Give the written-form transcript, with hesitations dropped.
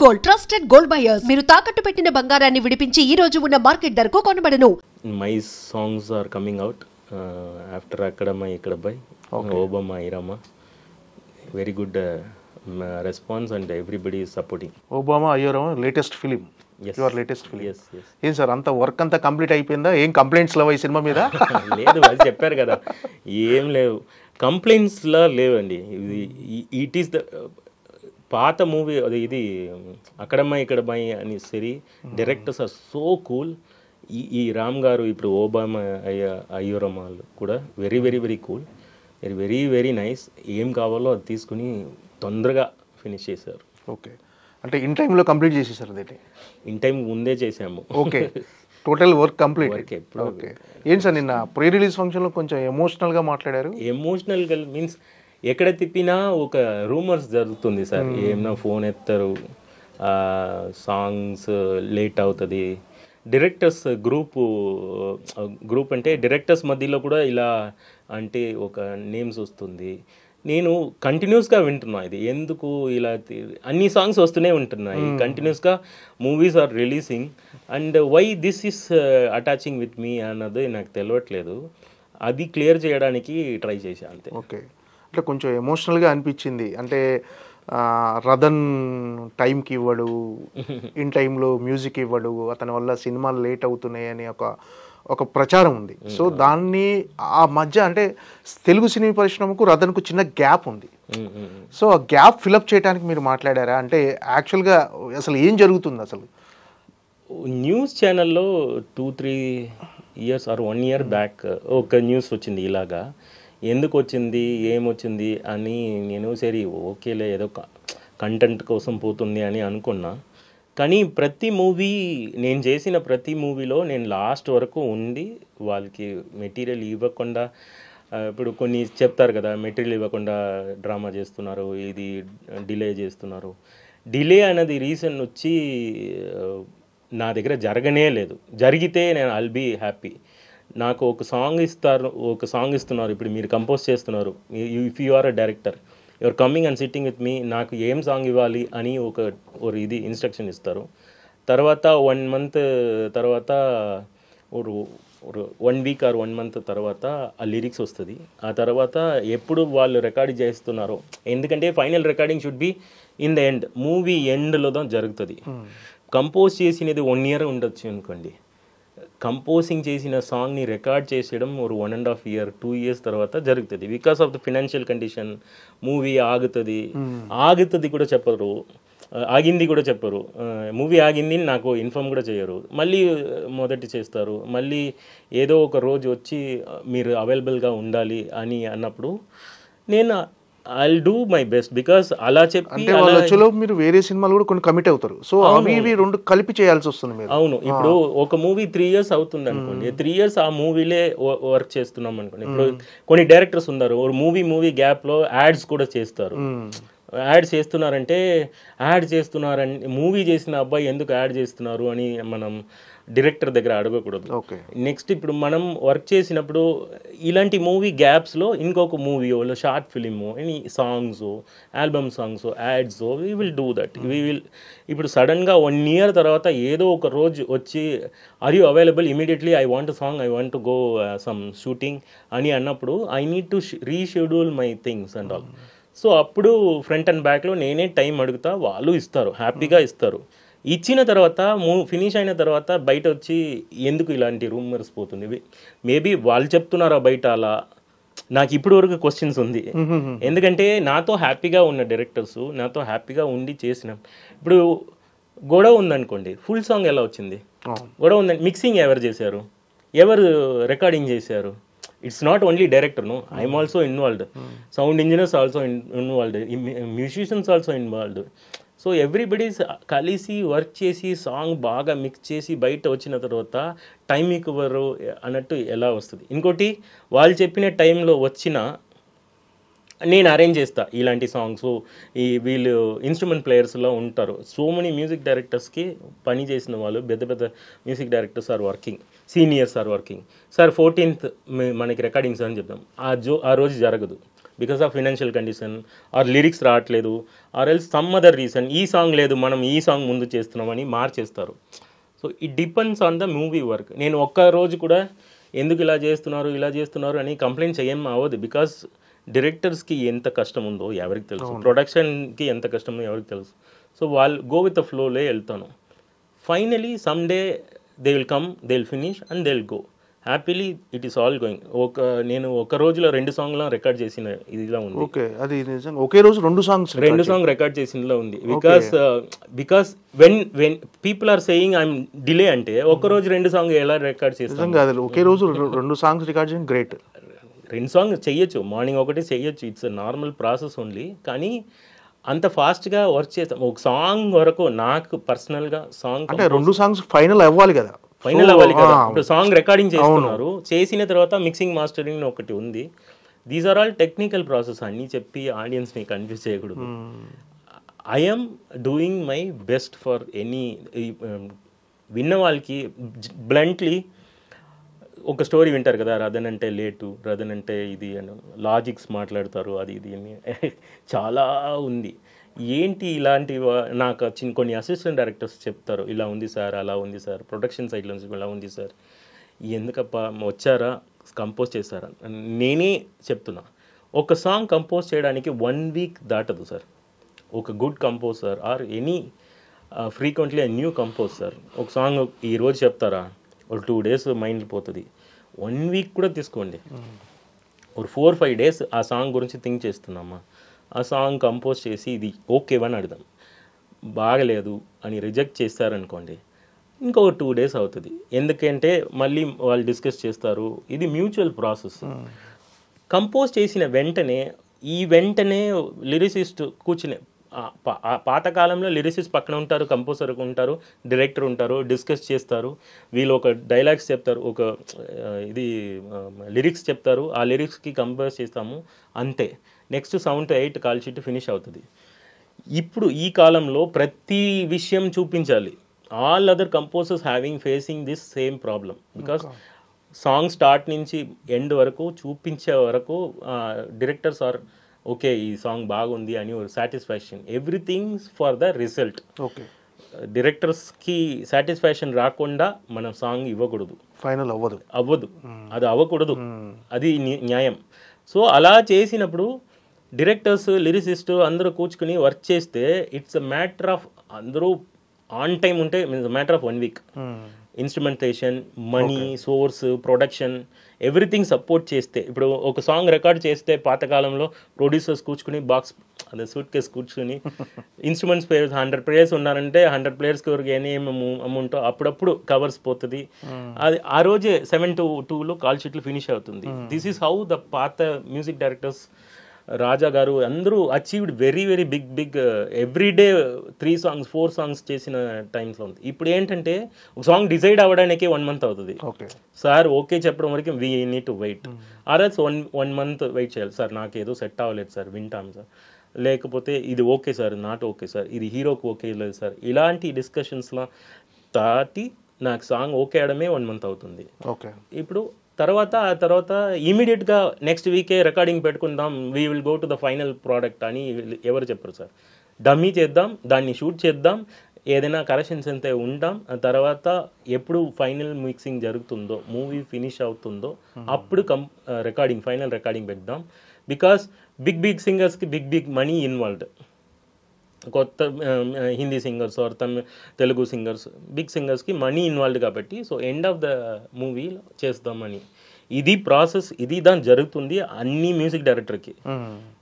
Gold trusted gold buyers. మీరు తాకట్టు పెట్టిన బంగారాన్ని విడిపించి ఈ రోజు ఉన్న మార్కెట్ ధరకు కొనబడను. My songs are coming out after Akkadamma Ikkadabbayi ఓబమ్మ ఐరమ్మ very good response and everybody is supporting. ఓబామా అయ్యోరమ్మ latest film, your latest film. ఏం సార్ అంత వర్క్ అంతా కంప్లీట్ అయిపోయిందా? ఏం కంప్లైంట్స్ లేవా ఈ సినిమా మీద? లేదు, అది చెప్పారు కదా, ఏం లేవు కంప్లైంట్స్లా లేవండి. ఇట్ ఈస్ ద పాత మూవీ, అది ఇది అక్కడమ్మాయి ఇక్కడమ్మాయి అని సరి డైరెక్టర్స్ ఆర్ సో కూల్. ఈ రామ్ గారు ఇప్పుడు ఓబామా అయ్యోరమ్మ కూడా very very very cool, very very nice. ఏం కావాలో అది తీసుకుని తొందరగా ఫినిష్ చేశారు. ఓకే, అంటే ఇన్ టైంలో కంప్లీట్ చేసేసారు అదేంటి? ఇన్ టైం ముందే చేసాము. Okay, total work complete. Okay, ఏంటి సార్ నిన్న ప్రీ రిలీజ్ ఫంక్షన్లో కొంచెం ఎమోషనల్గా మాట్లాడారు. ఎమోషనల్గా మీన్స్ ఎక్కడ తిప్పినా ఒక రూమర్స్ జరుగుతుంది సార్. ఏమన్నా ఫోన్ ఎత్తారు, సాంగ్స్ లేట్ అవుతుంది, డైరెక్టర్స్ గ్రూప్ అంటే డైరెక్టర్స్ మధ్యలో కూడా ఇలా అంటే ఒక నేమ్స్ వస్తుంది. నేను కంటిన్యూస్గా వింటున్నా ఇది ఎందుకు ఇలా అన్ని సాంగ్స్ వస్తూనే ఉంటున్నాయి కంటిన్యూస్గా. Movies are releasing and why this is attaching with me అన్నది నాకు తెలియట్లేదు. అది క్లియర్ చేయడానికి ట్రై చేశా అంతే. ఓకే, అంటే కొంచెం ఎమోషనల్గా అనిపించింది. అంటే రదన్ టైంకి ఇవ్వడు, ఇన్ టైంలో మ్యూజిక్ ఇవ్వడు, అతని వల్ల సినిమాలు లేట్ అవుతున్నాయి అని ఒక ప్రచారం ఉంది. సో దాన్ని ఆ మధ్య అంటే తెలుగు సినిమా పరిశ్రమకు రదన్కు చిన్న గ్యాప్ ఉంది. సో ఆ గ్యాప్ ఫిలప్ చేయడానికి మీరు మాట్లాడారా? అంటే యాక్చువల్గా అసలు ఏం జరుగుతుంది అసలు? న్యూస్ ఛానల్లో 2-3 ఇయర్స్ ఆర్ 1 year బ్యాక్ ఒక న్యూస్ వచ్చింది ఇలాగా. ఎందుకు వచ్చింది, ఏమొచ్చింది అని నేను సరే ఓకేలే ఏదో కంటెంట్ కోసం పోతుంది అని అనుకున్నా. కానీ ప్రతి మూవీ నేను చేసిన ప్రతి మూవీలో నేను లాస్ట్ వరకు ఉండి వాళ్ళకి మెటీరియల్ ఇవ్వకుండా, ఇప్పుడు కొన్ని చెప్తారు కదా మెటీరియల్ ఇవ్వకుండా డ్రామా చేస్తున్నారు, ఇది డిలే చేస్తున్నారు. డిలే అనేది రీజన్ వచ్చి నా దగ్గర జరగనే లేదు. జరిగితే నేను ఐల్ బీ హ్యాపీ. నాకు ఒక సాంగ్ ఇస్తున్నారు, ఇప్పుడు మీరు కంపోజ్ చేస్తున్నారు, if you are a director your coming and sitting with me, నాకు ఏం సాంగ్ ఇవ్వాలి అని ఒక ఇది ఇన్స్ట్రక్షన్ ఇస్తారు. తర్వాత 1 month తర్వాత ఒక 1 week ఆర్ 1 month తర్వాత ఆ లిరిక్స్ వస్తుంది. ఆ తర్వాత ఎప్పుడు వాళ్ళు రికార్డ్ చేస్తున్నారో, ఎందుకంటే final recording should be in the end, movie ఎండ్లో జరుగుతుంది. కంపోజ్ చేసినది 1 year ఉండొచ్చు అనుకోండి, కంపోజింగ్ చేసిన సాంగ్ని రికార్డ్ చేసేయడం ఒక 1.5 year 2 years తర్వాత జరుగుతుంది. Because of the financial condition movie ఆగుతుంది కూడా చెప్పరు, ఆగింది కూడా చెప్పరు. మూవీ ఆగింది నాకు ఇన్ఫార్మ్ కూడా చేయరు, మళ్ళీ మొదటి చేస్తారు. మళ్ళీ ఏదో ఒక రోజు వచ్చి మీరు అవైలబుల్గా ఉండాలి అని అన్నప్పుడు నేను I'll do my best. Because అలా చెప్పి మీరు వేరే సినిమాలు కూడా కొన్ని కమిట్ అవుతారు. సో అవి రెండు కలిపి చేయాల్సి వస్తుంది. అవును, ఇప్పుడు ఒక మూవీ 3 years అవుతుంది అనుకోండి, 3 years ఆ మూవీలే వర్క్ చేస్తున్నాం అనుకోండి. ఇప్పుడు కొన్ని డైరెక్టర్స్ ఉన్నారు, మూవీ గ్యాప్లో యాడ్స్ కూడా చేస్తారు. యాడ్ చేస్తున్నారంటే మూవీ చేసిన అబ్బాయి ఎందుకు యాడ్ చేస్తున్నారు అని మనం డైరెక్టర్ దగ్గర అడగకూడదు. నెక్స్ట్ ఇప్పుడు మనం వర్క్ చేసినప్పుడు ఇలాంటి మూవీ గ్యాప్స్లో ఇంకొక మూవీయో షార్ట్ ఫిలిమో any songs, album songs, ads, we will do that. ఇప్పుడు సడన్గా 1 year తర్వాత ఏదో ఒక రోజు వచ్చి are you available immediately, I want song, I want go some shooting అని అన్నప్పుడు I need to reschedule my things and all. So అప్పుడు ఫ్రంట్ అండ్ బ్యాక్లో నేనే టైం అడుగుతా, వాళ్ళు ఇస్తారు, హ్యాపీగా ఇస్తారు. ఇచ్చిన తర్వాత ఫినిష్ అయిన తర్వాత బయట వచ్చి ఎందుకు ఇలాంటి రూమర్స్ పోతుంది, మేబీ వాళ్ళు చెప్తున్నారా బయట అలా, నాకు ఇప్పుడు వరకు క్వశ్చన్స్ ఉంది. ఎందుకంటే నాతో హ్యాపీగా ఉన్న డైరెక్టర్స్ నాతో హ్యాపీగా ఉండి చేసినాం. ఇప్పుడు గొడవ ఉందనుకోండి, ఫుల్ సాంగ్ ఎలా వచ్చింది? గొడవ ఉందండి, మిక్సింగ్ ఎవరు చేశారు, ఎవరు రికార్డింగ్ చేశారు? It's not only director, no, I'm also involved, sound engineers also involved, musicians also involved. So everybody's కలిసి వర్క్ చేసి సాంగ్ బాగా మిక్స్ చేసి బయట వచ్చిన తర్వాత టైం ఇవ్వరు అన్నట్టు ఎలా వస్తుంది? ఇంకోటి, వాళ్ళు చెప్పిన టైంలో వచ్చిన నేను అరేంజ్ చేస్తా ఇలాంటి సాంగ్స్. వీళ్ళు ఇన్స్ట్రుమెంట్ ప్లేయర్స్లో ఉంటారు. సో మెనీ మ్యూజిక్ డైరెక్టర్స్కి పని చేసిన వాళ్ళు, పెద్ద music directors are working, seniors are working. Sir 14th మనకి రికార్డింగ్స్ అని చెప్తాం, ఆ రోజు జరగదు. Because of financial condition or lyrics రావట్లేదు or else some other reason ఈ సాంగ్ లేదు మనం ఈ సాంగ్ ముందు చేస్తున్నామని మార్చేస్తారు. So it depends on the movie work. నేను ఒక్క రోజు కూడా ఎందుకు ఇలా చేస్తున్నారు అని కంప్లైంట్ చేయం అవ్వదు. బికాస్ డైరెక్టర్స్కి ఎంత కష్టం ఉందో ఎవరికి తెలుసు, ప్రొడక్షన్కి ఎంత కష్టం ఉందో ఎవరికి తెలుసు. సో వాళ్ళు గో విత్ ద ఫ్లోలే వెళ్తాను. Finally some day they will come, they will finish and they will go happily. It is all going. నేను ఒక రోజులో 2 సాంగ్లో రికార్డ్ చేసిన ఇదిలా ఉంది. ఓకే, అది నిజంగా ఒకే రోజు 2 సాంగ్ రికార్డ్ చేసినలా ఉంది. Because when people are saying I'm delay అంటే ఒక రోజు 2 సాంగ్ ఎలా రికార్డ్ చేస్తాను? ఒకే రోజు 2 సాంగ్స్ రికార్డ్ చేయడం గ్రేట్. 2 సాంగ్ చెయ్యొచ్చు, మార్నింగ్ ఒకటి చెయ్యొచ్చు, ఇట్స్ నార్మల్ ప్రాసెస్ ఓన్లీ. కానీ అంత ఫాస్ట్గా వర్క్ చేస్తాం. ఒక సాంగ్ వరకు నాకు పర్సనల్గా సాంగ్ అంటే 2 సాంగ్స్ ఫైనల్ అవ్వాలి కదా. ఇప్పుడు సాంగ్ రికార్డింగ్ చేస్తున్నారు, చేసిన తర్వాత మిక్సింగ్ మాస్టరింగ్ ఒకటి ఉంది. These are all technical process. అన్నీ చెప్పి ఆడియన్స్ని కన్ఫ్యూజ్ చేయకూడదు. I'm doing my best for any విన్న వాళ్ళకి. బ్లంట్లీ ఒక స్టోరీ వింటారు కదా, రదన్ అంటే లేటు, రదన్ అంటే ఇది అని లాజిక్స్ మాట్లాడతారు, అది ఇది అని చాలా ఉంది. ఏంటి ఇలాంటి నాకు కొన్ని అసిస్టెంట్ డైరెక్టర్స్ చెప్తారు, ఇలా ఉంది సార్, అలా ఉంది సార్, ప్రొడక్షన్ సైడ్లో ఇలా ఉంది సార్, ఎందుకప్ప వచ్చారా కంపోజ్ చేశారా? నేనే చెప్తున్నా, ఒక సాంగ్ కంపోజ్ చేయడానికి 1 వీక్ దాటదు సార్. ఒక good composer or any frequently new composer ఒక సాంగ్ ఈరోజు చెప్తారా, ఒక 2 days మైండ్ పోతుంది. 1 వీక్ కూడా తీసుకోండి, ఒక 4-5 days ఆ సాంగ్ గురించి థింక్ చేస్తున్నామా, ఆ సాంగ్ కంపోజ్ చేసి ఇది ఓకే అని అడదాం. బాగలేదు అని రిజెక్ట్ చేస్తారనుకోండి, ఇంకొక 2 days అవుతుంది. ఎందుకంటే మళ్ళీ వాళ్ళు డిస్కస్ చేస్తారు. ఇది మ్యూచువల్ ప్రాసెస్. కంపోజ్ చేసిన వెంటనే లిరిసిస్ట్ కూర్చునే పాతకాలంలో లిరిసిస్ట్ పక్కన ఉంటారు, కంపోజర్ ఉంటారు, డైరెక్టర్ ఉంటారు, డిస్కస్ చేస్తారు. వీళ్ళు ఒక డైలాగ్స్ చెప్తారు, ఒక ఇది లిరిక్స్ చెప్తారు, ఆ లిరిక్స్కి కంపోజ్ చేస్తాము అంతే. Next 7 to 8 call sheet finish అవుతుంది. ఇప్పుడు ఈ కాలంలో ప్రతి విషయం చూపించాలి. All other composers facing this same problem. Because song start నుంచి ఎండ్ వరకు చూపించే వరకు డైరెక్టర్స్ ఆర్ ఓకే ఈ సాంగ్ బాగుంది అని ఒక satisfaction, everything for the result. Okay, డైరెక్టర్స్కి సాటిస్ఫాక్షన్ రాకుండా మనం సాంగ్ ఇవ్వకూడదు, ఫైనల్ అవ్వదు, అది అవ్వకూడదు, అది న్యాయం. సో అలా చేసినప్పుడు డైరెక్టర్స్, లిరిసిస్ట్ అందరూ కూర్చుని వర్క్ చేస్తే ఇట్స్ అ మ్యాటర్ ఆఫ్, అందరూ ఆన్ టైం ఉంటే matter of 1 week. Instrumentation, money, source, production, everything support చేస్తే. ఇప్పుడు ఒక సాంగ్ రికార్డ్ చేస్తే పాతకాలంలో ప్రొడ్యూసర్స్ కూర్చుని బాక్స్ అదే సూట్ కేస్ కూర్చుని ఇన్స్ట్రుమెంట్స్ ప్లేయర్స్ 100 players ఉన్నారంటే 100 players వరకు ఏమేమి అమౌంట్ అప్పుడప్పుడు కవర్స్ పోతుంది. అది ఆ రోజే 7 to 2 కాల్ షీట్లు ఫినిష్ అవుతుంది. దిస్ ఈస్ హౌ ద పాత మ్యూజిక్ డైరెక్టర్స్, రాజా గారు అందరూ achieved very very big everyday 3 songs 4 songs చేసిన టైమ్స్లో ఉంది. ఇప్పుడు ఏంటంటే ఒక సాంగ్ డిసైడ్ అవ్వడానికి 1 month అవుతుంది. సార్ ఓకే చెప్పడం వరకు వీ నీడ్ టు వెయిట్, ఆర్ఎల్స్ 1 month వెయిట్ చేయాలి. సార్ నాకు ఏదో సెట్ అవ్వలేదు సార్, వింటాం సార్, లేకపోతే ఇది okay sir, not okay sir, ఇది హీరోకి ఓకే లేదు సార్. ఇలాంటి డిస్కషన్స్లో దాటి నాకు సాంగ్ ఓకే అవడమే 1 month అవుతుంది. ఇప్పుడు ఆ తర్వాత ఇమీడియట్గా నెక్స్ట్ వీకే రికార్డింగ్ పెట్టుకుందాం, we will go to the final product అని ఎవరు చెప్పరు సార్. డమ్మీ చేద్దాం, దాన్ని షూట్ చేద్దాం, ఏదైనా కరెక్షన్స్ అంతే ఉంటాం. ఆ తర్వాత ఎప్పుడు ఫైనల్ మిక్సింగ్ జరుగుతుందో, మూవీ ఫినిష్ అవుతుందో అప్పుడు ఫైనల్ రికార్డింగ్ పెడదాం. బికాస్ బిగ్ సింగర్స్కి బిగ్ మనీ ఇన్వాల్వ్డ్. కొత్త Hindi singers or Telugu singers, big సింగర్స్కి మనీ ఇన్వాల్వ్డ్ కాబట్టి so end of the movie చేస్తామని ఇది ప్రాసెస్, ఇది దాని జరుగుతుంది అన్ని మ్యూజిక్ డైరెక్టర్కి.